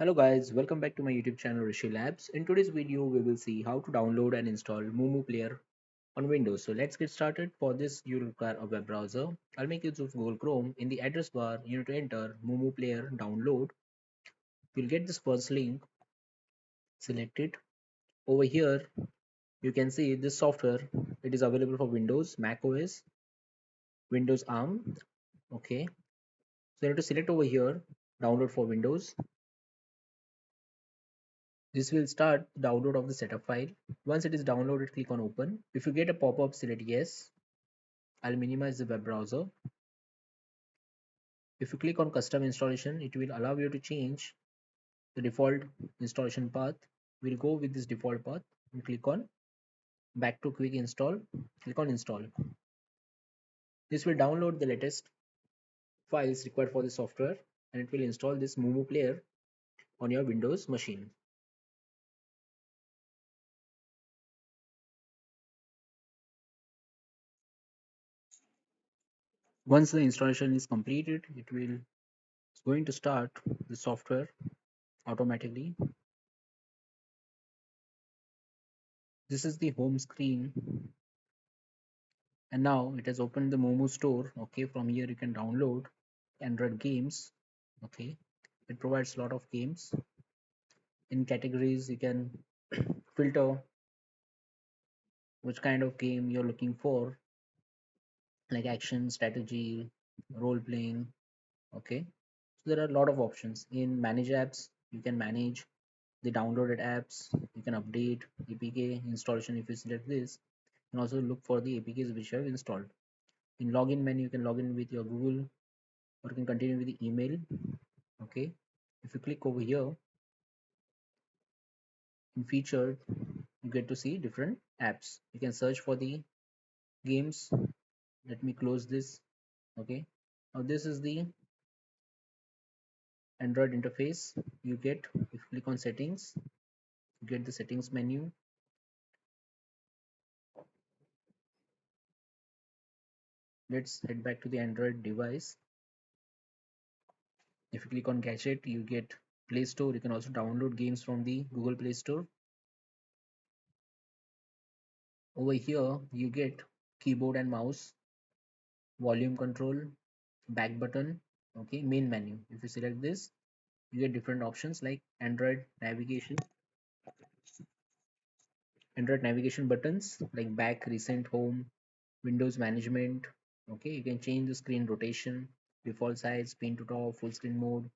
Hello guys, welcome back to my YouTube channel Rishi Labs. In today's video, we will see how to download and install MuMu Player on Windows. So let's get started. For this, you'll require a web browser. I'll make use of Google Chrome. In the address bar, you need to enter MuMu Player download. You'll get this first link. Select it. Over here, you can see this software. It is available for Windows, Mac OS, Windows ARM. Okay, so you have to select over here, download for Windows. This will start the download of the setup file. Once it is downloaded, click on open. If you get a pop-up, select yes. I'll minimize the web browser. If you click on custom installation, it will allow you to change the default installation path. We'll go with this default path and click on back to quick install. Click on install. This will download the latest files required for the software and it will install this MuMu player on your Windows machine. Once the installation is completed, it's going to start the software automatically. This is the home screen, and now it has opened the MuMu store. Okay, from here you can download Android games. Okay, it provides a lot of games. In categories, you can filter which kind of game you're looking for, like action, strategy, role playing. Okay, so there are a lot of options. In manage apps, you can manage the downloaded apps. You can update APK installation. If you select this, you can also look for the APKs which you have installed. In login menu, you can log in with your Google, or you can continue with the email. Okay, if you click over here in featured, you get to see different apps. You can search for the games. Let me close this. Okay, now this is the Android interface. You get, if you click on settings, you get the settings menu. Let's head back to the Android device. If you click on gadget, you get Play Store. You can also download games from the Google Play Store. Over here you get keyboard and mouse, volume control, back button. Okay, main menu. If you select this, you get different options like Android navigation buttons like back, recent, home, Windows management. Okay, you can change the screen rotation, default size, pin to top, full screen mode,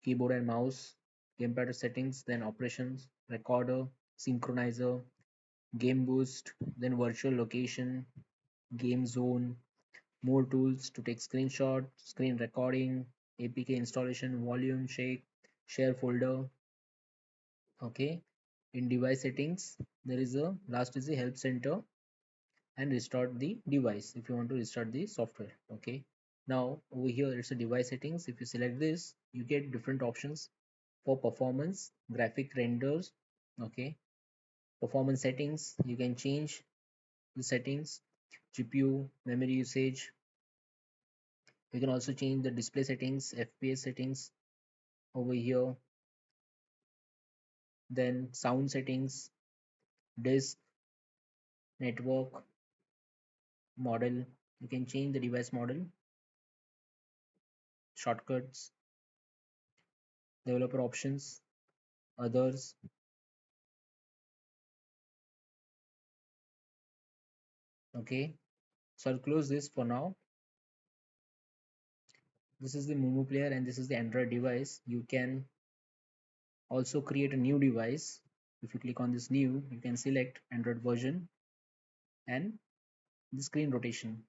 keyboard and mouse, gamepad settings, then operations, recorder, synchronizer, game boost, then virtual location, game zone, more tools to take screenshot, screen recording, APK installation, volume, share folder. Okay, in device settings, there is a last is the help center and restart the device if you want to restart the software. Okay, now over here it's a device settings. If you select this, you get different options for performance, graphic renders. Okay, performance settings, you can change the settings, GPU, memory usage. You can also change the display settings, FPS settings over here, then sound settings, disk, network, model. You can change the device model, shortcuts, developer options, others. Okay, so I'll close this for now. This is the MuMu player and this is the Android device. You can also create a new device. If you click on this new, you can select Android version and the screen rotation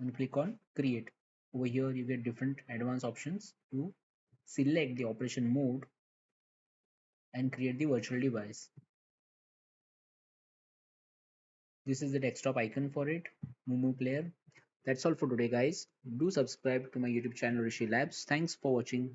and click on create. Over here you get different advanced options to select the operation mode and create the virtual device. This is the desktop icon for it, MuMu Player. That's all for today, guys. Do subscribe to my YouTube channel Rishi Labs. Thanks for watching.